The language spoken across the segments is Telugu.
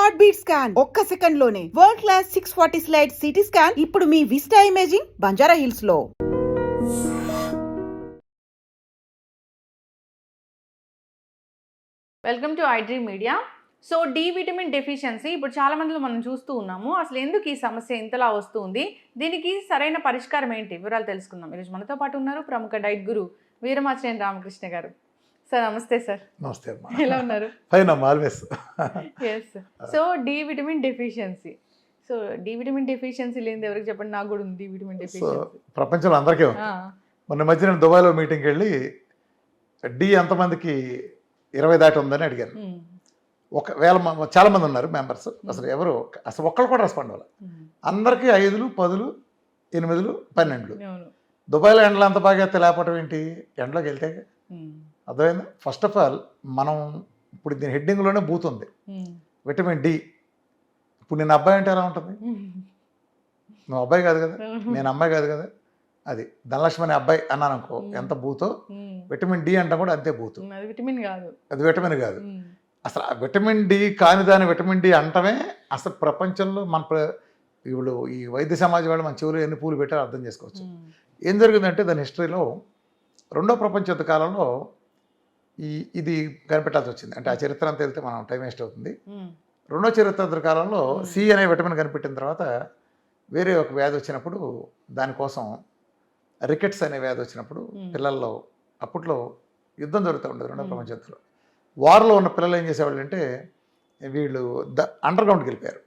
హార్ట్ బీట్ స్కాన్ ఒక్క సెకండ్ లోనే world class 640 slice CT scan ఇప్పుడు మీ విస్టా ఇమేజింగ్ బంజారా హిల్స్ లో. Welcome to iDream media. So D vitamin deficiency ఇప్పుడు చాలా మందిలో మనం చూస్తూ ఉన్నాము. అసలు ఎందుకు ఈ సమస్య ఇంతలా వస్తుంది, దీనికి సరైన పరిష్కారం ఏంటి, వివరాలు తెలుసుకుందాం. ఈరోజు మనతో పాటు ఉన్నారు ప్రముఖ డైట్ గురు వీరమాచినేని రామకృష్ణ గారు. సార్ నమస్తే. సార్ నమస్తే అమ్మా. ఎలా ఉన్నారు? ఫైన్ అమ్మా, always. Yes. So D vitamin deficiency, so D vitamin deficiency లేనిది ఎవరికి చెప్పండి, నాకు కూడా ఉంది డి విటమిన్ సో డెఫిషియన్సీ. ప్రపంచంలో అందరికీ ఉంది. మొన్న మధ్య నేను దుబాయ్లో మీటింగ్కి వెళ్ళి డి ఎంతమందికి 20 దాటి ఉందని అడిగాను. చాలా మంది ఉన్నారు మెంబర్స్. అసలు ఒక్కళ్ళు కూడా రెస్పాండ్ అవ్వాలి. అందరికీ 5, 10, 8, 12. దుబాయ్లో ఎండలు అంత బాగా లేకపోవడం ఏంటి, ఎండలోకి వెళ్తే అర్థమైంది. ఫస్ట్ ఆఫ్ ఆల్ మనం ఇప్పుడు దీని హెడ్డింగ్లోనే బూత్ ఉంది, విటమిన్ డి. ఇప్పుడు నేను అబ్బాయి అంటే ఎలా ఉంటుంది? నువ్వు అబ్బాయి కాదు కదా, నేను అమ్మాయి కాదు కదా. అది ధనలక్ష్మి అనే అబ్బాయి అన్నాను అనుకో, ఎంత బూతో. విటమిన్ డి అంటే కూడా అంతే బూతు. అది విటమిన్ కాదు. అసలు ఆ విటమిన్ డి కాని దాని విటమిన్ డి అంటమే అసలు ప్రపంచంలో ఇప్పుడు ఈ వైద్య సమాజం వాళ్ళు మన చెవులు ఎన్ని పూలు పెట్టారో అర్థం చేసుకోవచ్చు. ఏం జరిగిందంటే దాని హిస్టరీలో రెండో ప్రపంచ యుద్ధ కాలంలో ఇది కనిపెట్టాల్సి వచ్చింది. అంటే ఆ చరిత్ర అంతా వెళ్తే మనం టైం వేస్ట్ అవుతుంది. రెండో చరిత్ర కాలంలో సి అనే విటమిన్ కనిపెట్టిన తర్వాత వేరే ఒక వ్యాధి వచ్చినప్పుడు, దానికోసం రికెట్స్ అనే వ్యాధి వచ్చినప్పుడు పిల్లల్లో అప్పట్లో యుద్ధం జరుగుతూ ఉండేది. రెండో ప్రపంచ యుద్ధంలో వార్లో ఉన్న పిల్లలు ఏం చేసేవాళ్ళు అంటే, వీళ్ళు అండర్ గ్రౌండ్కి వెళ్ళిపోయారు.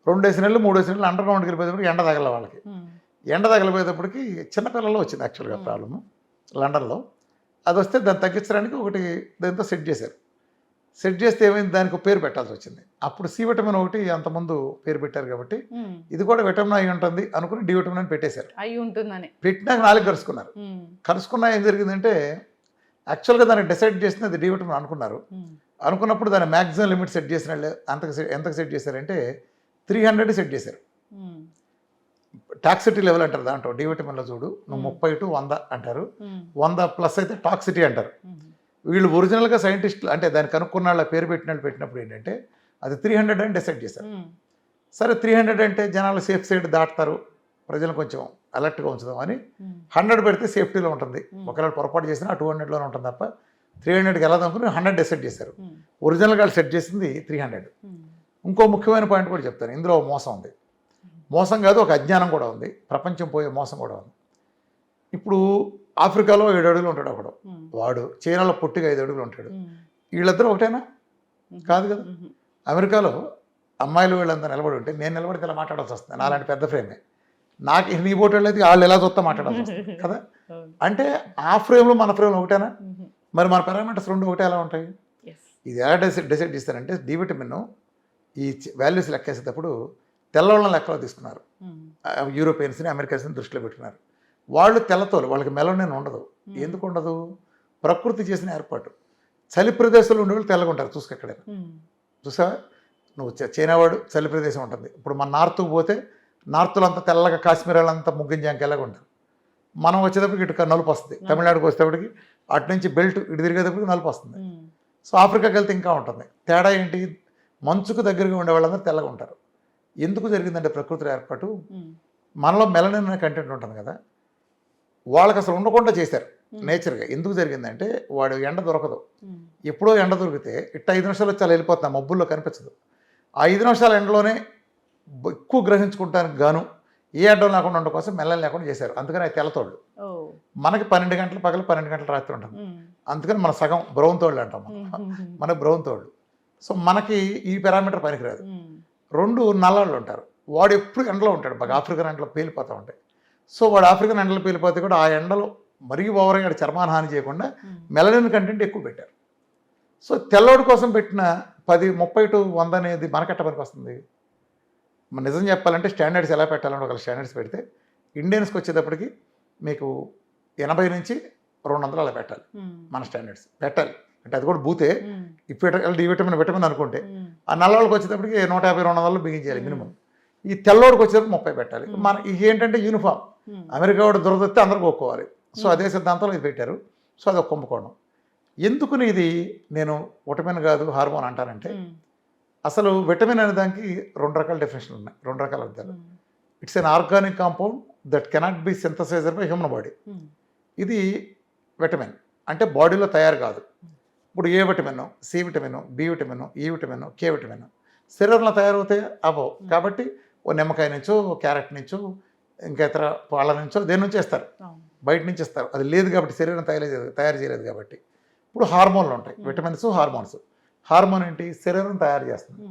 2 నెలలు 3 నెలలు అండర్ గ్రౌండ్కి వెళ్ళిపోయేటప్పటికి ఎండ తగల వాళ్ళకి. ఎండ తగలిపోయేటప్పటికి చిన్నపిల్లల్లో వచ్చింది యాక్చువల్గా ప్రాబ్లము లండన్లో. అది వస్తే దాన్ని తగ్గించడానికి ఒకటి దాంతో సెట్ చేశారు. సెట్ చేస్తే ఏమైంది, దానికి పేరు పెట్టాల్సి వచ్చింది. అప్పుడు సి విటమిన్ ఒకటి అంతకుముందు పేరు పెట్టారు కాబట్టి ఇది కూడా విటమిన్ అయి ఉంటుంది అనుకుని డి విటమిన్ అని పెట్టేశారు. పెట్టినాక 4 కరుచుకున్నా ఏం జరిగిందంటే, యాక్చువల్గా దాన్ని డిసైడ్ చేసింది అది డి విటమిన్ అనుకున్నారు. అనుకున్నప్పుడు దాని మ్యాక్సిమం లిమిట్ సెట్ చేసిన వాళ్ళు ఎంతకు సెట్ చేశారంటే 300 సెట్ చేశారు. టాక్సిటీ లెవెల్ అంటారు దాంట్లో. డి విటమిన్లో చూడు, నువ్వు 30 to 100 అంటారు. 100+ అయితే టాక్సిటీ అంటారు. వీళ్ళు ఒరిజినల్గా సైంటిస్టులు అంటే దాన్ని కనుక్కున్న వాళ్ళ పేరు పెట్టినప్పుడు ఏంటంటే అది 300 అని డిసైడ్ చేశారు. సరే 300 అంటే జనాలు సేఫ్ సైడ్ దాటుతారు, ప్రజలు కొంచెం అలర్ట్గా ఉంచుదాం అని 100 పెడితే సేఫ్టీలో ఉంటుంది. ఒకవేళ పొరపాటు చేసినా 200లోనే ఉంటుంది తప్ప 300కి వెళ్ళదు అనుకుని 100 డిసైడ్ చేశారు. ఒరిజినల్గా వాళ్ళు సెట్ చేసింది 300. ఇంకో ముఖ్యమైన పాయింట్ కూడా చెప్తాను. ఇందులో మోసం ఉంది. మోసం కాదు, ఒక అజ్ఞానం కూడా ఉంది. ప్రపంచం పోయే మోసం కూడా ఉంది. ఇప్పుడు ఆఫ్రికాలో 7 అడుగులు ఉంటాడు ఒకడు, వాడు చైనాలో పొట్టిగా 5 అడుగులు ఉంటాడు. వీళ్ళిద్దరూ ఒకటేనా? కాదు కదా. అమెరికాలో అమ్మాయిలు వీళ్ళంతా నిలబడి ఉంటే నేను నిలబడితే ఇలా మాట్లాడాల్సి వస్తుంది. నాలాంటి పెద్ద ఫ్రేమే. నాకు నీ పోటీ అయితే వాళ్ళు ఎలా చూస్తా మాట్లాడాల్సి వస్తుంది కదా. అంటే ఆ ఫ్రేమ్లో మన ఫ్రేమ్లో ఒకటేనా? మరి మన పారామీటర్స్ 2 ఒకటే ఎలా ఉంటాయి? ఇది ఎలా డిసైడ్ చేస్తారంటే, డి విటమిన్ ఈ వాల్యూస్ లెక్కేసేటప్పుడు తెల్లవాళ్ళని లెక్కలో తీసుకున్నారు. యూరోపియన్స్ని అమెరికన్స్ని దృష్టిలో పెట్టుకున్నారు. వాళ్ళు తెల్లతోలు, వాళ్ళకి మెలనిన్ ఉండదు. ఎందుకు ఉండదు? ప్రకృతి చేసిన ఏర్పాటు. చలి ప్రదేశంలో ఉండేవాళ్ళు తెల్లగా ఉంటారు. ఎక్కడైనా చూసావా నువ్వు, చైనా వాడు చలి ప్రదేశం ఉంటుంది. ఇప్పుడు మన నార్త్కు పోతే నార్త్లో అంతా తెల్లగా, కాశ్మీర్ వాళ్ళంతా ముగ్గింజాంకెళ్ళగా ఉంటారు. మనం వచ్చేటప్పటికి ఇటు నలుపు వస్తుంది. తమిళనాడుకి వచ్చేటప్పటికి అటు నుంచి బెల్ట్ ఇటు తిరిగేటప్పటికి నలుపు వస్తుంది. సో ఆఫ్రికాకి వెళ్తే ఇంకా ఉంటుంది. తేడా ఏంటి? మంచుకు దగ్గరగా ఉండే వాళ్ళందరూ తెల్లగా ఉంటారు. ఎందుకు జరిగిందంటే ప్రకృతి ఏర్పాటు. మనలో మెలనిన్ అనే కంటెంట్ ఉంటుంది కదా, వాళ్ళకి అసలు ఉండకుండా చేశారు నేచర్గా. ఎందుకు జరిగిందంటే, వాడు ఎండ దొరకదు. ఎప్పుడో ఎండ దొరికితే ఇట్ట 5 నిమిషాలు చాలా వెళ్ళిపోతుంది, మబ్బుల్లో కనిపించదు. ఆ 5 నిమిషాల ఎండలోనే ఎక్కువ గ్రహించుకుంటానికి గాను ఏ అడ్డం లేకుండా ఉండడం కోసం మెల్లని లేకుండా చేశారు. అందుకని అది తెల్లతోళ్ళు. మనకి 12 గంటలు పగలు, 12 గంటలు రాత్రి ఉంటుంది. అందుకని మన సగం బ్రౌన్ తోళ్ళు అంటాం. మనకు బ్రౌన్ తోళ్ళు. సో మనకి ఈ పారామీటర్ పనికిరాదు. 2 నల్లాళ్ళు ఉంటారు. వాడు ఎప్పుడు ఎండలో ఉంటాడు, బాగా ఆఫ్రికన్ ఎండలో పేలిపోతూ ఉంటాయి. సో వాడు ఆఫ్రికన్ ఎండలో పేలిపోతే కూడా ఆ ఎండలో మరీ ఓవర్గా చర్మాన్ని హాని చేయకుండా మెలనిన్ కంటెంట్ ఎక్కువ పెట్టారు. సో తెల్లోడి కోసం పెట్టిన 30 to 100 అనేది మనకెట్ట పనికి వస్తుంది? మన నిజం చెప్పాలంటే స్టాండర్డ్స్ ఎలా పెట్టాలంటే, ఒక స్టాండర్డ్స్ పెడితే ఇండియన్స్కి వచ్చేటప్పటికి మీకు 80 నుంచి 200 అలా పెట్టాలి. మన స్టాండర్డ్స్ పెట్టాలి అంటే అది కూడా బూతే. ఇప్పుడు డి విటమిన్ అనుకుంటే ఆ నల్లవాళ్ళకి వచ్చేటప్పటికి 150-200 బిగించాలి మినిమం. ఈ తెల్లోడికి వచ్చేటప్పుడు 30 పెట్టాలి. మన ఇది ఏంటంటే యూనిఫామ్. అమెరికా వాడు దురదొస్తే అందరికి ఒప్పుకోవాలి. సో అదే సిద్ధాంతంలో ఇది పెట్టారు. సో అది ఒక కుంభకోణం. ఎందుకుని ఇది నేను విటమిన్ కాదు హార్మోన్ అంటానంటే, అసలు విటమిన్ అనే దానికి 2 రకాల డెఫినేషన్లు ఉన్నాయి, 2 రకాల అర్థాలు. It's an organic compound that cannot be synthesized by human body. ఇది విటమిన్ అంటే బాడీలో తయారు కాదు. ఇప్పుడు A vitamin, C vitamin, B vitamin, E vitamin, K vitamin శరీరంలో తయారవుతాయి అవ్వవు. కాబట్టి ఓ నిమ్మకాయ నుంచో, క్యారెట్ నుంచో, ఇంకా ఇతర వాళ్ళ నుంచో దేని నుంచి ఇస్తారు, బయట నుంచి ఇస్తారు. అది లేదు కాబట్టి శరీరం తయారు చేయలేదు కాబట్టి. ఇప్పుడు హార్మోన్లు ఉంటాయి, విటమిన్స్, హార్మోన్స్. హార్మోన్ ఏంటి, శరీరం తయారు చేస్తుంది.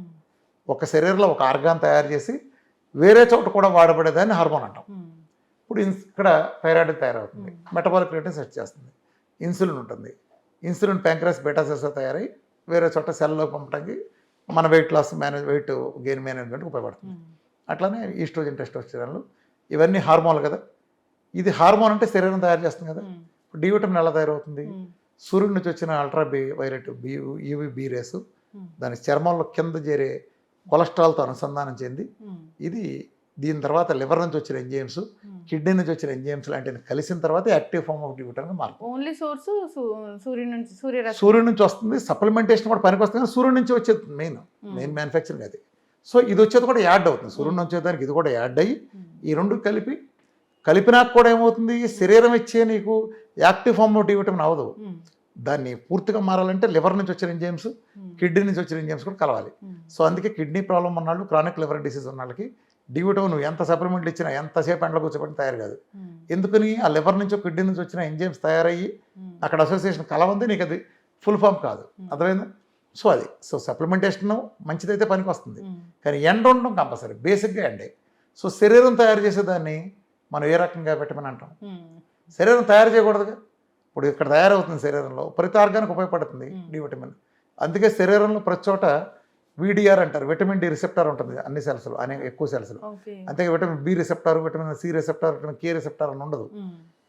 ఒక శరీరంలో ఒక ఆర్గాన్ తయారు చేసి వేరే చోట కూడా వాడబడేదాన్ని హార్మోన్ అంటాం. ఇప్పుడు ఇక్కడ థైరాయిడ్ తయారవుతుంది, మెటబాలిక్ రేట్ని సెట్ చేస్తుంది. ఇన్సులిన్ ఉంటుంది, ఇన్సులిన్ ప్యాంక్రస్ బీటా సెల్స్ తయారై వేరే చోట సెల్లో పంపడానికి మన వెయిట్ గెయిన్ మేనేజ్మెంట్కి ఉపయోగపడుతుంది. అట్లానే ఈస్ట్రోజన్, టెస్టోస్టెరాన్లు ఇవన్నీ హార్మోన్లు కదా. ఇది హార్మోన్ అంటే శరీరం తయారు చేస్తుంది కదా. డి విటమిన్ ఎలా తయారవుతుంది, సూర్యుడి నుంచి వచ్చిన ultraviolet UV B rays దాని చర్మంలో కింద చేరే కొలెస్ట్రాల్తో అనుసంధానం చెంది ఇది దీని తర్వాత లివర్ నుంచి వచ్చిన ఎంజైమ్స్, కిడ్నీ నుంచి వచ్చిన ఎంజైమ్స్ లాంటివి కలిసిన తర్వాత active form of D vitamin మారుతుంది. ఓన్లీ సోర్స్ సూర్యుడి నుంచి వస్తుంది, సప్లిమెంటేషన్ కూడా పనికి వస్తుంది. సూర్యుడి నుంచి వచ్చేది మెయిన్ మ్యానుఫ్యాక్చరింగ్ అది. సో ఇది వచ్చేది కూడా యాడ్ అవుతుంది, సూర్యుడి నుంచి వచ్చేదానికి ఇది కూడా యాడ్ అయ్యి ఈ రెండు కలిపినాక కూడా ఏమవుతుంది, శరీరం ఇచ్చే నీకు active form of D vitamin అవ్వదు. దాన్ని పూర్తిగా మారాలంటే లివర్ నుంచి వచ్చిన ఎంజైమ్స్, కిడ్నీ నుంచి వచ్చిన ఎంజైమ్స్ కూడా కలవాలి. సో అందుకే కిడ్నీ ప్రాబ్లం ఉన్నాళ్ళు, క్రానిక్ లివర్ డిసీజ్ ఉన్న వాళ్ళకి డి విటమిన్ నువ్వు ఎంత సప్లిమెంట్లు ఇచ్చినా ఎంతసేపు ఎండలో కూర్చోబెట్టి తయారు కాదు. ఎందుకని ఆ లివర్ నుంచి కిడ్నీ నుంచి వచ్చిన ఎంజైమ్స్ తయారయ్యి అక్కడ అసోసియేషన్ కలవంది, నీకు అది ఫుల్ ఫామ్ కాదు. అర్థమైందా? సో సప్లిమెంటేషన్ మంచిదైతే పనికి వస్తుంది, కానీ ఎండ ఉండడం కంపల్సరీ, బేసిక్గా ఎండే. సో శరీరం తయారు చేసేదాన్ని మనం ఏ రకంగా విటమిన్ అంటాం, శరీరం తయారు చేయకూడదుగా. ఇప్పుడు ఇక్కడ తయారవుతుంది శరీరంలో, ప్రతి ఆర్గానికి ఉపయోగపడుతుంది డి విటమిన్. అందుకే శరీరంలో ప్రతి చోట విడిఆర్ అంటారు, విటమిన్ డి రిసెప్టార్ ఉంటుంది అన్ని సెల్స్లో, ఎక్కువ సెల్స్లో. అంతే vitamin B receptor, vitamin C receptor, vitamin K receptor అని ఉండదు,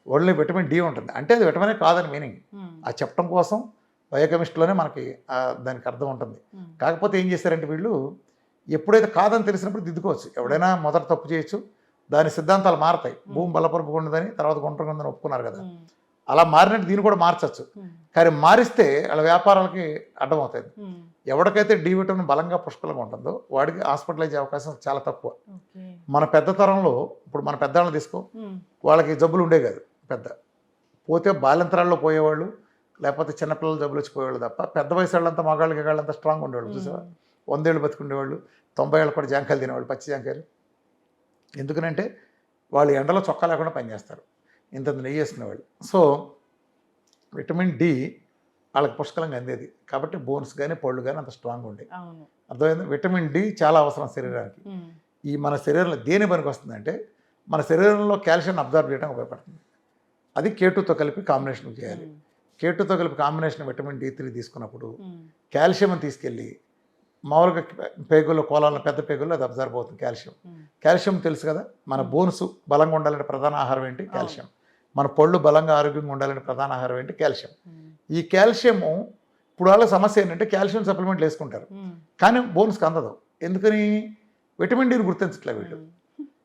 ఓన్లీ విటమిన్ డి ఉంటుంది. అంటే అది విటమినే కాదని మీనింగ్, ఆ చెప్పడం కోసం బయోకెమిస్ట్రీలోనే మనకి దానికి అర్థం ఉంటుంది. కాకపోతే ఏం చేశారంటే వీళ్ళు ఎప్పుడైతే కాదని తెలిసినప్పుడు దిద్దుకోవచ్చు. ఎవడైనా మొదట తప్పు చేయొచ్చు, దాని సిద్ధాంతాలు మారతాయి. భూమి బలపరుపుకుండదని తర్వాత గుంటలు ఉందని ఒప్పుకున్నారు కదా, అలా మారినట్టు దీన్ని కూడా మార్చచ్చు. కానీ మారిస్తే వాళ్ళ వ్యాపారాలకి అడ్డం అవుతుంది. ఎవరికైతే డి విటమిన్ బలంగా పుష్కలంగా ఉంటుందో వాడికి హాస్పిటలైజ్ అయ్యే అవకాశం చాలా తక్కువ. మన పెద్ద తరంలో ఇప్పుడు మన పెద్దవాళ్ళని తీసుకో, వాళ్ళకి జబ్బులు ఉండే కాదు. పోతే బాల్యంతరాల్లో పోయేవాళ్ళు, లేకపోతే చిన్నపిల్లలు జబ్బులు వచ్చిపోయేవాళ్ళు తప్ప పెద్ద వయసు వాళ్ళంతా మగాళ్ళంతా స్ట్రాంగ్ ఉండేవాళ్ళు. చూసేవా, 100 ఏళ్ళు బతుకుండేవాళ్ళు, 90 ఏళ్ళు కూడా జాంకాయలు తినేవాళ్ళు, పచ్చి జాంకాయలు. ఎందుకనంటే వాళ్ళు ఎండలో చొక్కా లేకుండా పనిచేస్తారు, ఇంత నెయ్యి వేసుకునేవాళ్ళు. సో విటమిన్ డి వాళ్ళకి పుష్కలంగా అందేది కాబట్టి బోన్స్ కానీ పళ్ళు కానీ అంత స్ట్రాంగ్ ఉండేవి. అర్థమైంది? విటమిన్ డి చాలా అవసరం శరీరానికి. ఈ మన శరీరంలో దేని పనికి వస్తుందంటే మన శరీరంలో కాల్షియం అబ్జర్వ్ చేయడానికి ఉపయోగపడుతుంది. అది K2తో కలిపి కాంబినేషన్ చేయాలి. K2తో కలిపి కాంబినేషన్ విటమిన్ D3 తీసుకున్నప్పుడు కాల్షియం తీసుకెళ్ళి మామూలుగా పేగుల్లో, కోలాల పెద్ద పేగుల్లో అది అబ్జర్వ్ అవుతుంది కాల్షియం తెలుసు కదా. మన బోన్స్ బలంగా ఉండాలంటే ప్రధాన ఆహారం ఏంటి? కాల్షియం. మన పళ్ళు బలంగా ఆరోగ్యంగా ఉండాలంటే ప్రధాన ఆహారం ఏంటి? కాల్షియం. ఈ కాల్షియము ఇప్పుడు వాళ్ళ సమస్య ఏంటంటే కాల్షియం సప్లిమెంట్లు వేసుకుంటారు కానీ బోన్స్కి అందదు. ఎందుకని? విటమిన్ డిని గుర్తించట్లే వీళ్ళు.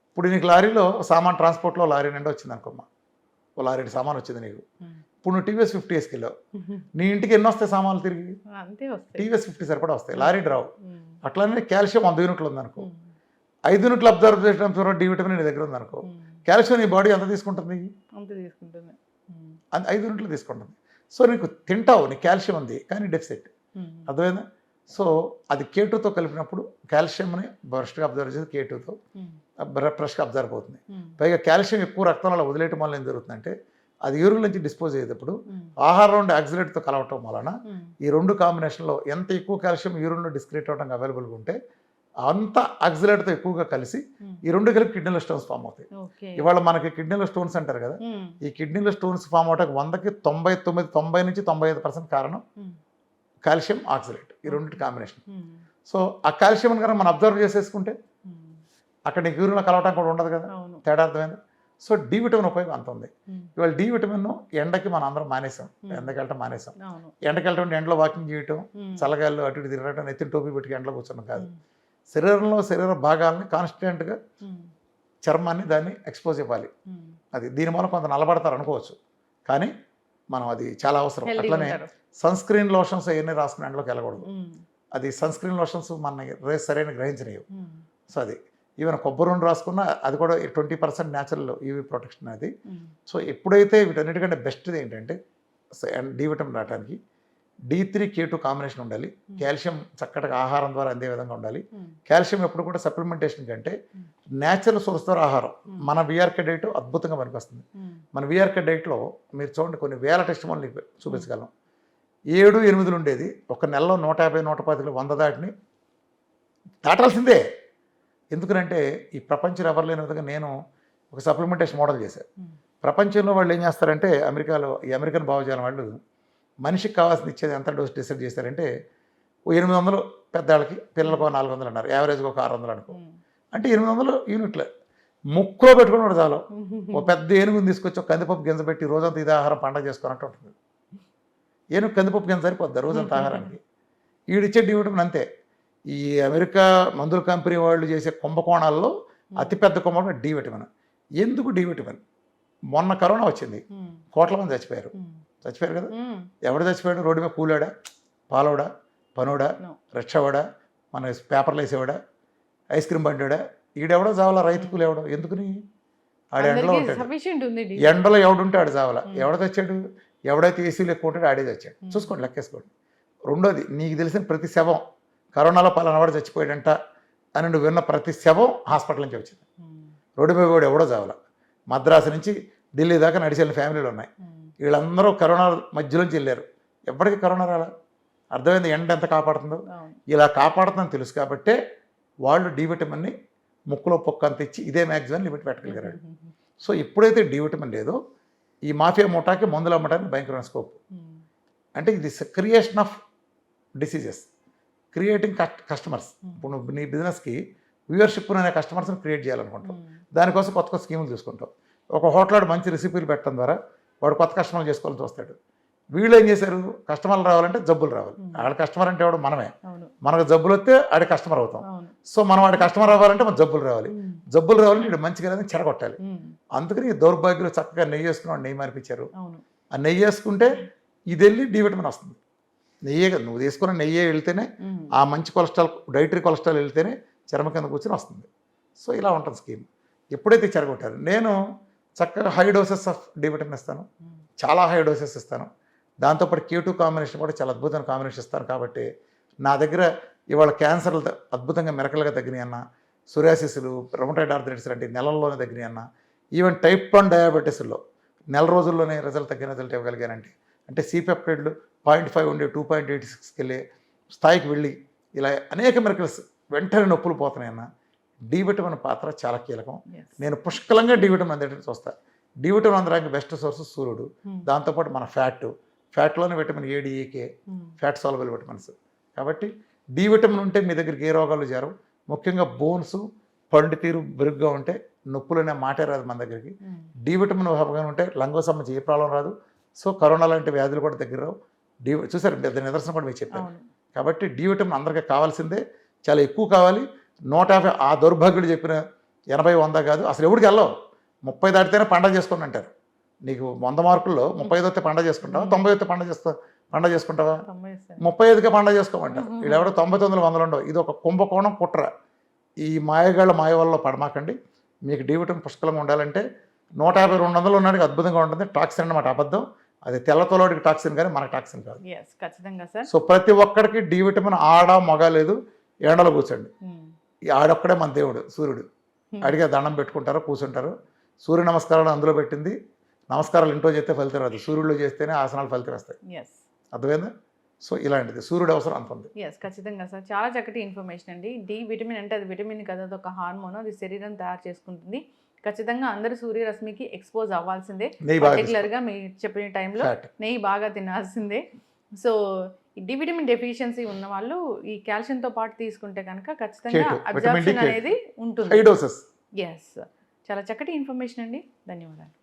ఇప్పుడు నీకు లారీలో సామాన్ ట్రాన్స్పోర్ట్లో లారీ నిండా వచ్చింది అనుకోమ్మా, ఓ లారీ సామాన్ వచ్చింది నీకు. ఇప్పుడు నువ్వు టీవీఎస్ 50 వేసుకెళ్ళావు, నీ ఇంటికి ఎన్ని వస్తాయి సామాన్లు తిరిగి? టీవీఎస్ 50 సరిపడా వస్తాయి, లారీ రావు. అట్లానే కాల్షియం 100 యూనిట్లు ఉందనుకో, 5 యూనిట్లు అబ్జర్వ్ చేయడం ద్వారా డి విటమిన్ నీ దగ్గర ఉందనుకో, కాల్షియం నీ బాడీ ఎంత తీసుకుంటుంది? 5 యూనిట్లు తీసుకుంటుంది. సో నీకు తింటావు, నీ కాల్షియం ఉంది కానీ డెఫిసిట్. అర్థమైందా? సో అది K2తో కలిపినప్పుడు కాల్షియంని బ్రష్గా అబ్జర్వ్ చేసి K2తో బ్రష్గా అబ్జర్వ్ అవుతుంది. పైగా కాల్షియం ఎక్కువ రక్తంలో వదిలేయటం వల్ల ఏం జరుగుతుందంటే అది యూరిన్ నుంచి డిస్పోజ్ అయ్యేటప్పుడు ఆహారం నుండి ఆక్సిలేట్తో కలవటం వలన ఈ రెండు కాంబినేషన్లో ఎంత ఎక్కువ కాల్షియం యూరిన్లో డిస్క్రియేట్ అవడానికి అవైలబుల్గా ఉంటే అంత ఆక్సిలేట్తో ఎక్కువగా కలిసి ఈ రెండు కలిపి కిడ్నీలో స్టోన్స్ ఫామ్ అవుతాయి. ఇవాళ మనకి కిడ్నీలో స్టోన్స్ అంటారు కదా, ఈ కిడ్నీలో స్టోన్స్ ఫామ్ అవడానికి 100కి 90 నుంచి 95% కారణం కాల్షియం, ఆక్సిలేట్, ఈ రెండింటి కాంబినేషన్. సో ఆ కాల్షియం కనుక మనం అబ్జర్వ్ చేసేసుకుంటే అక్కడ నీకు యూరిన్లో కలవటం కూడా ఉండదు కదా, తేడా అర్థమైంది. సో డి విటమిన్ ఉపయోగం అంత ఉంది. ఇవాళ డి విటమిన్ ఎండకి మనం అందరం మానేసాం, ఎండకెళ్ళటం మానేసాం. ఎండకెళ్ళటం ఎండలో వాకింగ్ చేయటం, చల్లగాల్లో అటు ఇటు తిరగటం, నెత్తిన టోపీ పెట్టుకు ఎండలో కూర్చోడం కాదు. శరీర భాగాలని కాన్స్టెంట్గా చర్మాన్ని దాన్ని ఎక్స్పోజ్ ఇవ్వాలి. అది దీని మూలం కొంత నల్లబడతారు అనుకోవచ్చు కానీ మనం అది చాలా అవసరం. అట్లనే సన్ స్క్రీన్ లోషన్స్ అవన్నీ రాసుకుని ఎండలోకి వెళ్ళకూడదు. అది సన్ స్క్రీన్ లోషన్స్ మన రేస్ సరైన గ్రహించలేవు. సో అది ఈవెన్ కొబ్బరి నూనె రాసుకున్నా అది కూడా 20% న్యాచురల్ యూవీ ప్రొటెక్షన్ అది. సో ఎప్పుడైతే వీటన్నిటికంటే బెస్ట్ది ఏంటంటే డి విటమిన్ రావడానికి D3K2 కాంబినేషన్ ఉండాలి. కాల్షియం చక్కటి ఆహారం ద్వారా అందే విధంగా ఉండాలి. కాల్షియం ఎప్పుడు కూడా సప్లిమెంటేషన్ కంటే న్యాచురల్ సోర్స్ ద్వారా ఆహారం. మన విఆర్కే డైట్ అద్భుతంగా పనికొస్తుంది. మన విఆర్కే డైట్లో మీరు చూడండి కొన్ని వేల టెస్ట్ మీకు చూపించగలం. 7-8 ఉండేది ఒక నెలలో 150, 110, 100 దాటిని దాటాల్సిందే. ఎందుకంటే ఈ ప్రపంచంలో ఎవరు లేని విధంగా నేను ఒక సప్లిమెంటేషన్ మోడల్ చేశాను. ప్రపంచంలో వాళ్ళు ఏం చేస్తారంటే అమెరికాలో ఈ అమెరికన్ భావజాలం వాళ్ళు మనిషికి కావాల్సింది ఇచ్చేది ఎంత డోస్ డిసైడ్ చేశారంటే 800 పెద్దవాళ్ళకి, పిల్లలకు 400 అన్నారు, యావరేజ్గా ఒక 600 అనుకో. అంటే 800 యూనిట్లు ముక్కులో పెట్టుకుని కూడా చాలు. ఒక పెద్ద ఏనుగుని తీసుకొచ్చి ఒక కందిపప్పు గింజ పెట్టి రోజంతా ఇది ఆహారం పండగ చేసుకున్నట్టు ఉంటుంది. ఏనుగు కందిపప్పు గింజ సరిపోద్ది రోజంతా ఆహారానికి. ఈడిచ్చే డి విటమిన్ అంతే. ఈ అమెరికా మందుల కంపెనీ వాళ్ళు చేసే కుంభకోణాల్లో అతిపెద్ద కుంభకోణం డి విటమిన్. ఎందుకు డి విటమిన్? మొన్న కరోనా వచ్చింది, కోట్ల మంది చచ్చిపోయారు కదా. ఎవడు చచ్చిపోయాడు? రోడ్డు మీద కూలాడా, పాలోడా, పనోడా, రిక్షావాడా, మన పేపర్లు వేసేవాడా, ఐస్ క్రీమ్ బండివాడా? ఈడెవడో చావాలా, రైతు కూలి ఎవడో. ఎందుకుని? ఆడ ఎండలో ఉంటాడు. ఎండలో ఎవడుంటే ఆడు చావాలా. ఎవడ తెచ్చాడు? ఎవడైతే ఏసీలు ఎక్కువ ఉంటాడో ఆడే తెచ్చాడు. చూసుకోండి, లెక్కేసుకోండి. రెండోది, నీకు తెలిసిన ప్రతి శవం కరోనాలో పలానావాడు చచ్చిపోయాడంట అని నువ్వు విన్న ప్రతి శవం హాస్పిటల్ నుంచి వచ్చింది. రోడ్డు మీద కూడా ఎవడో చావాలా. మద్రాసు నుంచి ఢిల్లీ దాకా నడిచి వెళ్ళిన ఫ్యామిలీలు ఉన్నాయి. వీళ్ళందరూ కరోనా మధ్యలోంచి వెళ్ళారు. ఎప్పటికీ కరోనా రాలా. అర్థమైంది ఎండ ఎంత కాపాడుతుందో. ఇలా కాపాడుతుందని తెలుసు కాబట్టే వాళ్ళు డి విటమిన్ని ముక్కులో పొక్క అంత ఇచ్చి ఇదే మ్యాక్సిమం లిమిట్ పెట్టగలిగారు. సో ఎప్పుడైతే డి విటమిన్ లేదో ఈ మాఫియా ముఠాకి మందులు అమ్మడానికి భయంకరమైన స్కోప్. అంటే ఇది creation of diseases, creating customers. ఇప్పుడు నువ్వు నీ బిజినెస్కి వ్యూవర్షిప్ అనే కస్టమర్స్ని క్రియేట్ చేయాలనుకుంటావు. దానికోసం కొత్త కొత్త స్కీములు తీసుకుంటావు. ఒక హోటల్ మంచి రెసిపీలు పెట్టడం ద్వారా వాడు కొత్త కస్టమర్లు చేసుకోవాలని చూస్తాడు. వీళ్ళు ఏం చేశారు? కస్టమర్లు రావాలంటే జబ్బులు రావాలి. ఆడ కస్టమర్ అంటే వాడు మనమే. మనకు జబ్బులు వస్తే ఆడి కస్టమర్ అవుతాం. సో మనం వాడి కస్టమర్ అవ్వాలంటే మన జబ్బులు రావాలి. జబ్బులు రావాలంటే వీడు మంచిగా చెరగొట్టాలి. అందుకని దౌర్భాగ్యులు చక్కగా నెయ్యి వేసుకుని నెయ్యి మార్పించారు. ఆ నెయ్యి వేసుకుంటే ఇది వెళ్ళి డి విటమిన్ వస్తుంది. నెయ్యే కదా, నువ్వు తీసుకున్న నెయ్యే వెళ్తేనే ఆ మంచి కొలెస్ట్రాల్, డైటరీ కొలెస్ట్రాల్ వెళ్తేనే చర్మ కింద కూర్చొని వస్తుంది. సో ఇలా ఉంటుంది స్కీమ్. ఎప్పుడైతే చెరగొట్టారు, నేను చక్కగా high doses of D vitamin ఇస్తాను, చాలా హై డోసెస్ ఇస్తాను. దాంతోపాటు K2 కాంబినేషన్ కూడా చాలా అద్భుతమైన కాంబినేషన్ ఇస్తాను. కాబట్టి నా దగ్గర ఇవాళ క్యాన్సర్లు అద్భుతంగా మెరకలుగా తగ్గినాయి అన్న, సొరియాసిస్లు, రొమటాయిడ్ ఆర్థరైటిస్ లాంటి నెలల్లోనే తగ్గినాయి అన్న, ఈవెన్ టైప్ 1 డయాబెటీస్లో నెల రోజుల్లోనే రిజల్ట్ ఇవ్వగలిగానంటే, అంటే C-పెప్టైడ్లు 0.5 ఉండే 2.86కి వెళ్ళే స్థాయికి వెళ్ళి ఇలా అనేక మెరకల్స్ వెంటనే నొప్పులు పోతున్నాయి అన్న. డి విటమిన్ పాత్ర చాలా కీలకం. నేను పుష్కలంగా డి విటమిన్ అందేటట్టు చూస్తాను. డి విటమిన్ అందడానికి బెస్ట్ సోర్స్ సూర్యుడు. దాంతోపాటు మన ఫ్యాట్లోనే vitamin A, D, E, K, fat soluble vitamins. కాబట్టి డి విటమిన్ ఉంటే మీ దగ్గరికి ఏ రోగాలు చేరవు. ముఖ్యంగా బోన్స్, పండు తీరు బెరుగ్గా ఉంటే నొప్పులనే మాటే రాదు మన దగ్గరికి. డి విటమిన్ అభావం ఉంటే లంగో సంబంధించి ఏ ప్రాబ్లం రాదు. సో కరోనా లాంటి వ్యాధులు కూడా దగ్గర రావు. చూసారు, పెద్ద నిదర్శనం కూడా మీకు చెప్పాను. కాబట్టి డి విటమిన్ అందరికీ కావాల్సిందే, చాలా ఎక్కువ కావాలి. 150 ఆ దౌర్భాగ్యుడు చెప్పిన 80, 100 కాదు. అసలు ఎవరికి వెళ్ళవు. 30 దాటితేనే పండగ చేసుకోండి అంటారు. నీకు 100 మార్కుల్లో 35 వస్తే పండగ చేసుకుంటావా, 90 వస్తే పండగ చేసుకుంటావా? 35కే పండగ చేసుకోమంటారు. వీళ్ళెవడో 99, 100 ఉండవు. ఇది ఒక కుంభకోణం, కుట్ర. ఈ మాయగాళ్ళ మాయ వల్ల పడమాకండి. మీకు డి విటమిన్ పుష్కలంగా ఉండాలంటే 150, 200 ఉన్నాడికి అద్భుతంగా ఉంటుంది. టాక్సిన్ అన్నమాట, అబద్ధం. అది తెల్లతోలోడికి టాక్సిన్ కానీ మనకు టాక్సిన్ కాదు. ఖచ్చితంగా సార్. సో ప్రతి ఒక్కడికి డి విటమిన్ ఆడ మగ లేదు. ఎండలో కూర్చోండి. ఆడొక్కడే మన దేవుడు సూర్యుడు. అడిగే దండం పెట్టుకుంటారు, కూర్చుంటారు. సూర్య నమస్కారాలు అందులో పెట్టింది. నమస్కారాలు ఇంట్లో చేస్తే ఫలితం రాదు, సూర్యుడిలో చేస్తేనే ఆసనాలు ఫలితం వస్తాయి. అర్థమైందా? సో ఇలాంటిది సూర్యుడు అవసరం అంత ఉంది. ఖచ్చితంగా సార్, చాలా చక్కటి ఇన్ఫర్మేషన్ అండి. డి విటమిన్ అంటే అది విటమిన్ కదా, అది ఒక హార్మోన్, అది శరీరం తయారు చేసుకుంటుంది. ఖచ్చితంగా అందరూ సూర్యరశ్మికి ఎక్స్పోజ్ అవ్వాల్సిందే. పర్టికులర్గా మీరు చెప్పిన టైంలో నెయ్యి బాగా తినాల్సిందే. సో డి విటమిన్ డెఫిషియన్సీ ఉన్న వాళ్ళు ఈ కాల్షియంతో పాటు తీసుకుంటే కనుక ఖచ్చితంగా అబ్జార్ప్షన్ అనేది ఉంటుంది. చాలా చక్కటి ఇన్ఫర్మేషన్ అండి. ధన్యవాదాలు.